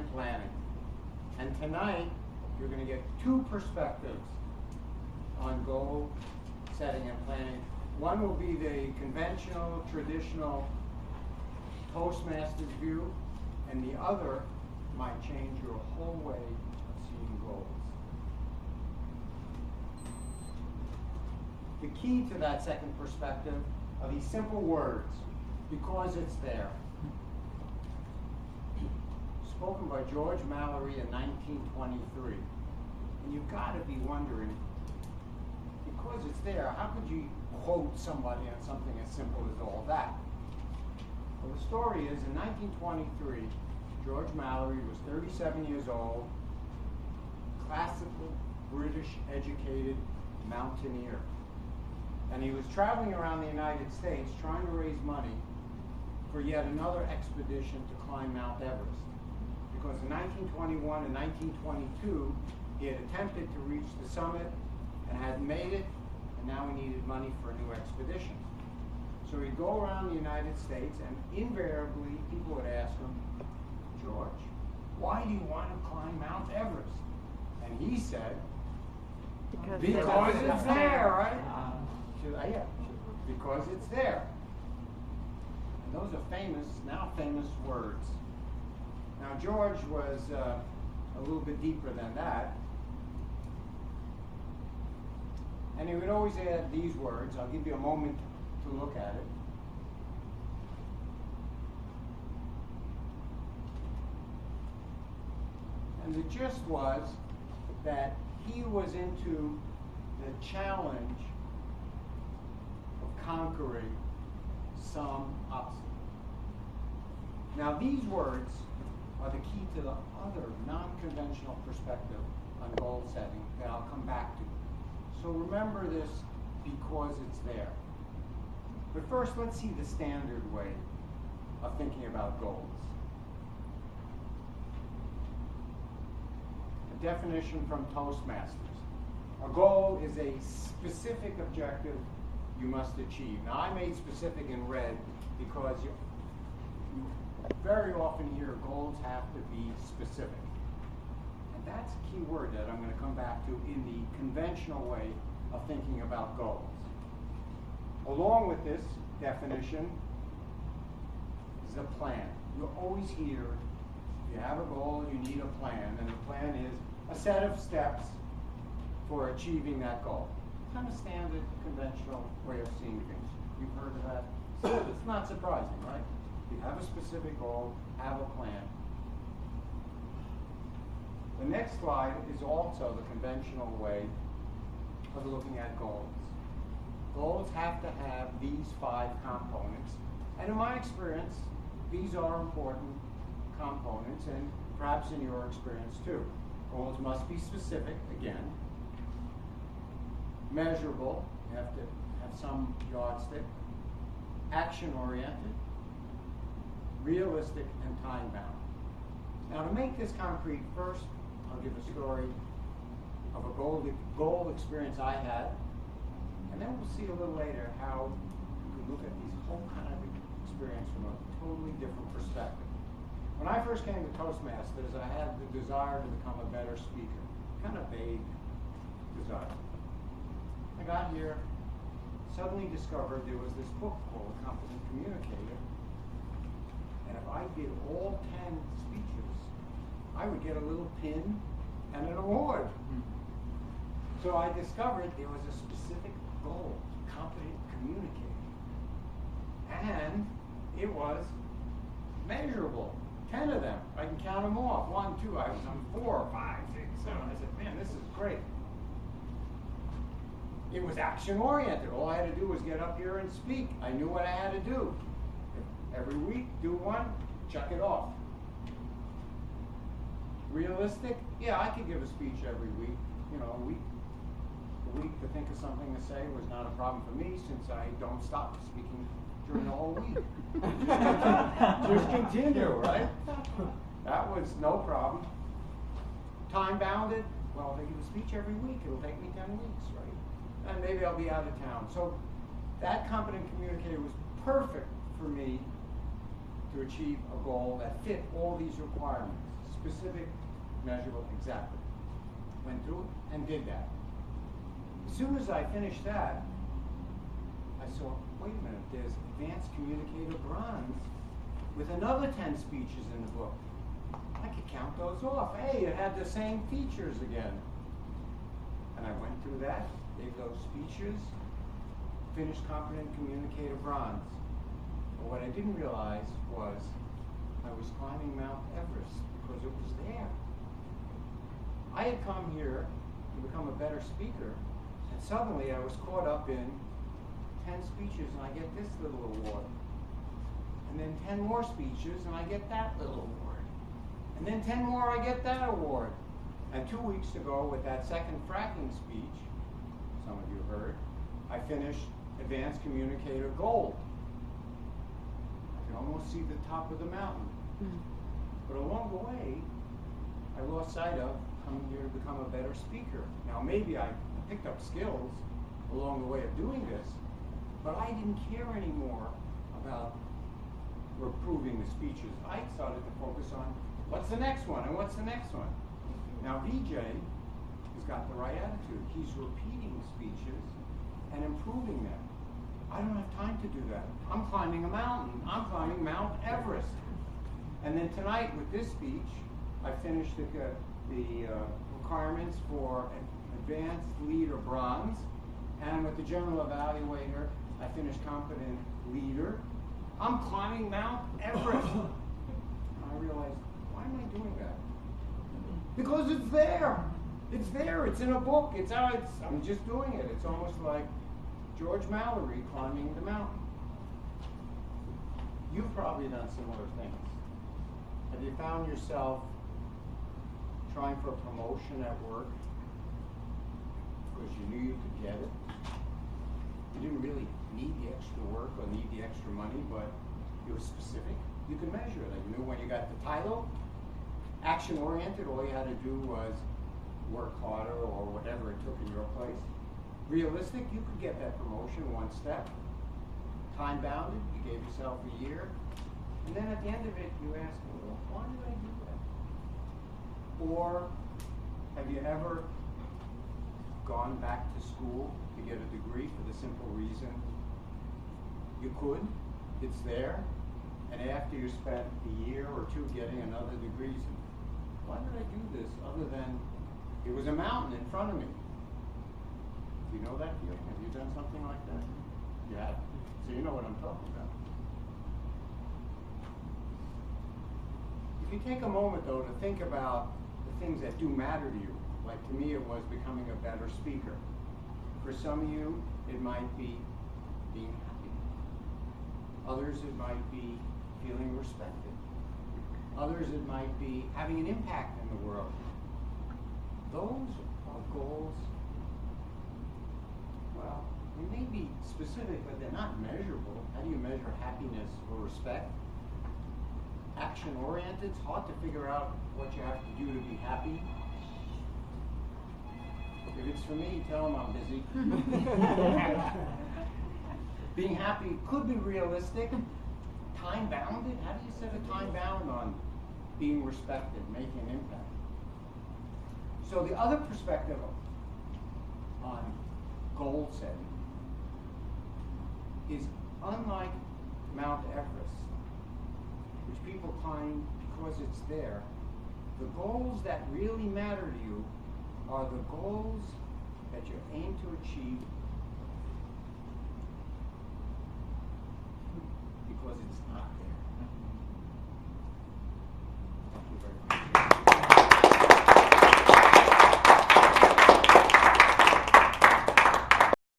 and planning. And tonight, you're going to get two perspectives on goal setting and planning. One will be the conventional, traditional Toastmasters view, and the other might change your whole way of seeing goals. The key to that second perspective are these simple words, because it's there. Spoken by George Mallory in 1923. And you've got to be wondering, because it's there, how could you quote somebody on something as simple as all that? Well, the story is, in 1923, George Mallory was 37 years old, classical, British educated mountaineer. And he was traveling around the United States trying to raise money for yet another expedition to climb Mount Everest. Because in 1921 and 1922, he had attempted to reach the summit and hadn't made it, and now he needed money for a new expedition. So he'd go around the United States, and invariably people would ask him, George, why do you want to climb Mount Everest? And he said, because it's there, right? Yeah, because it's there. And those are famous, now famous words. Now George was a little bit deeper than that. And he would always add these words. I'll give you a moment to look at it. And the gist was that he was into the challenge of conquering some obstacle. Now these words are the key to the other non-conventional perspective on goal setting that I'll come back to. So remember this, because it's there. But first, let's see the standard way of thinking about goals. A definition from Toastmasters. A goal is a specific objective you must achieve. Now I made specific in red because you very often hear goals have to be specific. And that's a key word that I'm going to come back to in the conventional way of thinking about goals. Along with this definition is a plan. You always hear, if you have a goal, you need a plan, and the plan is a set of steps for achieving that goal. Kind of standard, conventional way of seeing things. You've heard of that? So it's not surprising, right? You have a specific goal, have a plan. The next slide is also the conventional way of looking at goals. Goals have to have these 5 components, and in my experience, these are important components, and perhaps in your experience too. Goals must be specific, again, measurable, you have to have some yardstick, action-oriented, realistic, and time-bound. Now to make this concrete, first I'll give a story of a goal experience I had, and then we'll see a little later how you could look at these whole kind of experience from a totally different perspective. When I first came to Toastmasters, I had the desire to become a better speaker, kind of vague desire. I got here, suddenly discovered there was this book called Competent Communicator, and if I did all 10 speeches, I would get a little pin and an award. So I discovered there was a specific goal, competent communicator, and it was measurable. 10 of them, I can count them off. 1, 2, I was on 4, 5, 6, 7. I said, man, this is great. It was action-oriented. All I had to do was get up here and speak. I knew what I had to do. Every week, do one, check it off. Realistic? Yeah, I could give a speech every week. You know, a week to think of something to say was not a problem for me, since I don't stop speaking during the whole week. Just continue, right? That was no problem. Time bounded? Well, if I give a speech every week, it'll take me 10 weeks, right? And maybe I'll be out of town. So that competent communicator was perfect for me to achieve a goal that fit all these requirements. specific, measurable, exactly. Went through it and did that. As soon as I finished that, I saw, wait a minute, there's Advanced Communicator Bronze with another 10 speeches in the book. I could count those off. Hey, it had the same features again. And I went through that, gave those speeches, finished Competent Communicator Bronze. But what I didn't realize was I was climbing Mount Everest because it was there. I had come here to become a better speaker, and suddenly I was caught up in 10 speeches and I get this little award. And then 10 more speeches and I get that little award. And then 10 more, I get that award. And 2 weeks ago, with that second fracking speech, some of you heard, I finished Advanced Communicator Gold. I could almost see the top of the mountain. But along the way, I lost sight of coming here to become a better speaker. Now, maybe I picked up skills along the way of doing this, but I didn't care anymore about improving the speeches. I started to focus on what's the next one and what's the next one. Now, VJ has got the right attitude. He's repeating speeches and improving them. I don't have time to do that. I'm climbing a mountain. I'm climbing Mount Everest. And then tonight with this speech, I finished the requirements for Advanced Leader Bronze. And with the General Evaluator, I finished Competent Leader. I'm climbing Mount Everest. And I realized, why am I doing that? Because it's there. It's there. It's in a book. It's out. I'm just doing it. It's almost like George Mallory climbing the mountain. You've probably done similar things. Have you found yourself trying for a promotion at work because you knew you could get it? You didn't really need the extra work or need the extra money, but it was specific. You could measure it. Like you knew when you got the title. Action-oriented, all you had to do was work harder or whatever it took in your place. Realistic, you could get that promotion one step. Time-bounded, you gave yourself a year. And then at the end of it, you ask, well, why did I do that? Or have you ever gone back to school to get a degree for the simple reason you could, it's there, and after you spent a year or two getting another degree, you said, why did I do this other than it was a mountain in front of me? Do you know that feeling? Have you done something like that? Yeah. So you know what I'm talking about. If you take a moment, though, to think about the things that do matter to you, like to me it was becoming a better speaker. For some of you, it might be being happy. Others, it might be feeling respected. Others, it might be having an impact in the world. Those are goals, well, they may be specific, but they're not measurable. How do you measure happiness or respect? Action-oriented, it's hard to figure out what you have to do to be happy. If it's for me, tell them I'm busy. Being happy could be realistic. Time-bounded, how do you set a time bound on being respected, making an impact? So the other perspective on goal setting is unlike Mount Everest, which people climb because it's there, the goals that really matter to you are the goals that you aim to achieve